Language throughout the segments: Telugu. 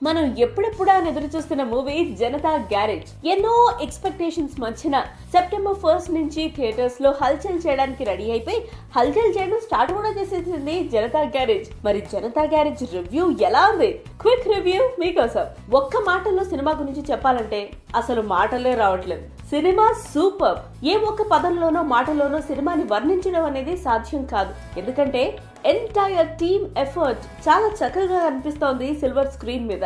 మనం ఎప్పుడెప్పుడా ఎదురు చూస్తున్న మూవీ జనతా గ్యారేజ్. ఎన్నో ఎక్స్పెక్టేషన్స్ మధ్యన సెప్టెంబర్ 1 నుంచి థియేటర్స్ లో హల్చల్ చేయడానికి రెడీ అయిపోయి హల్చల్ చేయడం స్టార్ట్ కూడా చేసేసింది జనతా గ్యారేజ్. మరి జనతా గ్యారేజ్ రివ్యూ ఎలా ఉంది? క్విక్ రివ్యూ మీకోసం. ఒక్క మాటలో సినిమా గురించి చెప్పాలంటే అసలు మాటలే రావట్లేదు. Cinema super. ఏ ఒక్క పదంలోనో మాటలోనో సినిమాని వర్ణించడం అనేది సాధ్యం కాదు. ఎందుకంటే ఎంటైర్ టీమ్ ఎఫర్ట్ చాలా చక్కగా కనిపిస్తోంది సిల్వర్ స్క్రీన్ మీద.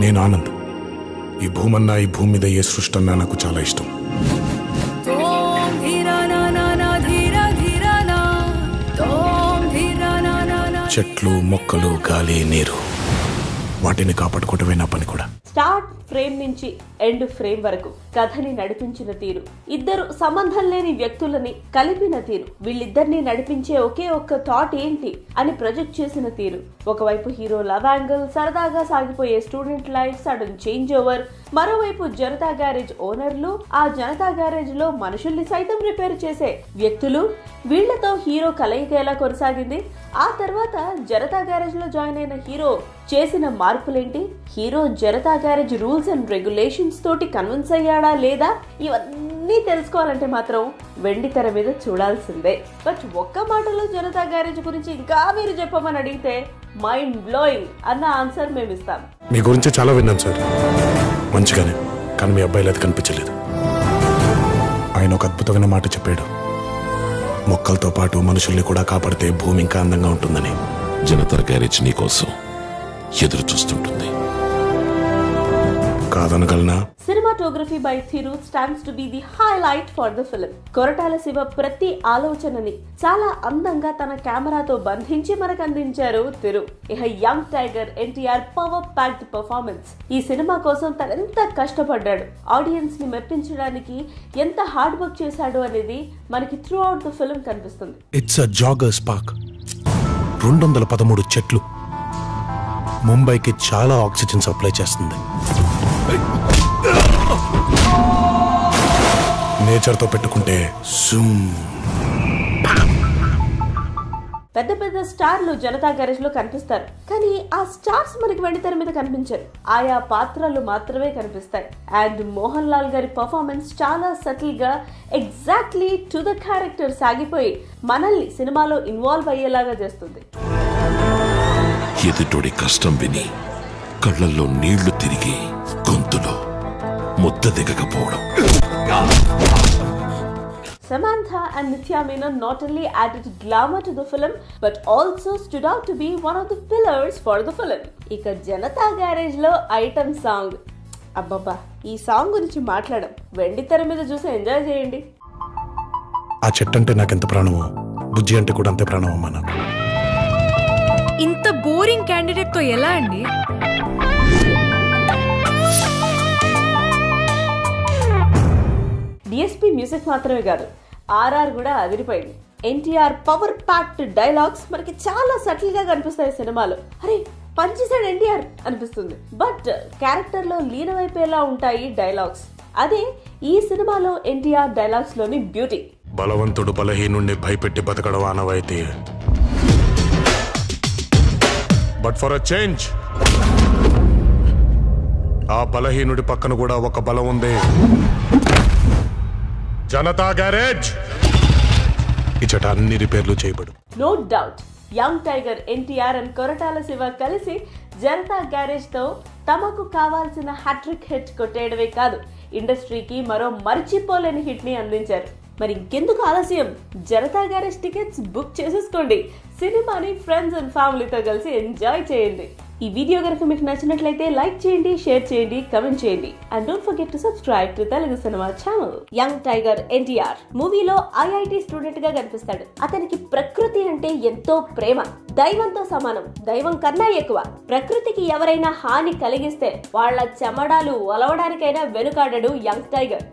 నేను ఆనంద్. ఈ భూమన్నా ఈ భూమి మీద ఏ సృష్టి అన్నా నాకు చాలా ఇష్టం. చెట్లు, మొక్కలు, గాలి, నీరు, వాటిని కాపాడుకోవటమే నా పని కూడా. స్టార్ట్ ఫ్రేమ్ నుంచి ఎండ్ ఫ్రేమ్ వరకు కథని నడిపించిన తీరు, ఇద్దరు సంబంధం లేని వ్యక్తులని కలిపిన తీరు, వీళ్ళిద్దరిని నడిపించే ఒకే ఒక్క థాట్ ఏంటి అని ప్రొజెక్ట్ చేసిన తీరు, ఒకవైపు హీరో లవ్ యాంగిల్, సరదాగా సాగిపోయే student life sudden change over, మరోవైపు జనతా గ్యారేజ్ ఓనర్లు, ఆ జనతా గ్యారేజ్ లో మనుషుల్ని సైతం రిపేర్ చేసే వ్యక్తులు, వీళ్లతో హీరో కలయిక ఎలా కొనసాగింది, ఆ తర్వాత జనతా గ్యారేజ్ లో జాయిన్ అయిన హీరో చేసిన మార్పులేంటి, hero Janata garage rules and regulations తోటి కన్విన్స్ అయ్యాడా లేదా, ఇవన్నీ తెలుసుకోవాలంటే మాత్రం వెండి తెర మీద చూడాల్సిందే. బట్ ఒక్క మాటలో జనతా గ్యారేజ్ గురించి ఇంకా మీరు చెప్పమని అడిగితే మైండ్ బ్లోయింగ్ అన్న ఆన్సర్ మేము ఇస్తాం. మీ గురించి చాలా విన్నాను సార్, మంచిగానే, కానీ మీ అబ్బాయిలు అది కనిపించలేదు. ఆయన ఒక అద్భుతమైన మాట చెప్పాడు, మొక్కలతో పాటు మనుషుల్ని కూడా కాపాడితే భూమి ఇంకా అందంగా ఉంటుందని. జనతా గ్యారేజ్ నీ కోసం ఎదురు చూస్తుంటుంది. కాదనగలనా? Cinematography by Thiru stands to be the highlight for the film. Koratala Siva ప్రతి ఆలోచనని చాలా అందంగా తన కెమెరాతో బంధించి మనకు అందించారు థిరు. ఇహ young tiger NTR power packed performance. ఈ సినిమా కోసం తనెంత కష్టపడ్డాడు, ఆడియన్స్ ని మెప్పించడానికి ఎంత హార్డ్ వర్క్ చేశాడు అనేది మనకి త్రూ అవుట్ ద ఫిల్మ్ కనిపిస్తుంది. It's a joggers park. 213 చెట్లు ముంబైకి చాలా ఆక్సిజన్ సప్లై చేస్తుంది. నేచర్ తో పెట్టుకుంటే పెద్ద పెద్ద స్టార్లు జనతా గ్యారేజ్ లో కనిపిస్తారు, కానీ ఆ స్టార్స్ మనకి వెండితెర మీద కనిపించరు. ఆయా పాత్రలు మాత్రమే కనిపిస్తాయి. అండ్ మోహన్ లాల్ గారి పర్ఫార్మెన్స్ చాలా సటిల్ గా ఎగ్జాక్ట్లీ టు ద క్యారెక్టర్ సాగిపోయి మనల్ని సినిమాలో ఇన్వాల్వ్ అయ్యేలాగా చేస్తుంది. ఎదుటోడి కష్టం విని కళ్ళల్లో నీళ్లు తిరిగి గొంతులో ముద్ద దిగకపోవడం. Samantha and Nithya Menon not only added glamour to the film but also stood out to be one of the pillars for the film. ఇక జనతా గ్యారేజ్ లో ఐటమ్ సాంగ్, అబ్బబ్బా, ఈ సాంగ్ గురించి మాట్లాడడం, వెండి తెర మీద చూసి ఎంజాయ్ చేయండి. ఆ చెట్టు అంటే నాకెంత ప్రాణమో, బుజ్జి అంటే కూడా అంతే ప్రాణం అమ్మా నాకు. ఇంత బోరింగ్ క్యాండిడేట్ తో ఎలా అండి? డిఎస్పీ మ్యూజిక్ మాత్రమే కాదు, ఆర్ఆర్ కూడా అదిరిపోయింది. ఎన్టీఆర్ పవర్ ప్యాక్డ్ డైలాగ్స్ మనకి చాలా సటిల్ గా కనిపిస్తాయి సినిమాలో. అరే పంచేసాడు ఎన్టీఆర్ అనిపిస్తుంది, బట్ క్యారెక్టర్ లో లీనమైపోయేలా ఉంటాయి డైలాగ్స్. అదే ఈ సినిమాలో ఎన్టీఆర్ డైలాగ్స్ లోని బ్యూటీ. బలవంతుడు బలహీనుణ్ణి భయపెట్టి బతకడం ఆనవాయితీ, బట్ ఫర్ అ చేంజ్ ఆ బలహీనుడి పక్కన కూడా ఒక బలం ఉంది. జనతా గ్యారేజ్ ఇచ్చట అన్ని రిపేర్లు చేయబడు. No doubt young tiger NTR and Koratala Siva కలిసి జనతా గ్యారేజ్ తో తమకు కావాల్సిన హ్యాట్రిక్ హిట్ కొట్టేయడమే కాదు, ఇండస్ట్రీకి మరో మర్చిపోలేని హిట్ ని అందించారు. మరి ఇంకెందుకు ఆలస్యం, జనతా గ్యారేజ్ టికెట్స్ బుక్ చేసేసుకోండి. సినిమాని ఫ్రెండ్స్ అండ్ ఫ్యామిలీతో కలిసి ఎంజాయ్ చేయండి. ఈ వీడియో కనుక మీకు నచ్చినట్లయితే లైక్ చేయండి, షేర్ చేయండి, కమెంట్ చేయండి. And don't forget to subscribe to Telugu cinema channel. Young tiger NTR మూవీలో ఐఐటి స్టూడెంట్ గా కనిపిస్తాడు. అతనికి ప్రకృతి అంటే ఎంతో ప్రేమ, దైవంతో సమానం, దైవం కన్నా ఎక్కువ. ప్రకృతికి ఎవరైనా హాని కలిగిస్తే వాళ్ళ చెమడాలు ఒలవడానికైనా వెనుకాడడు యంగ్ టైగర్.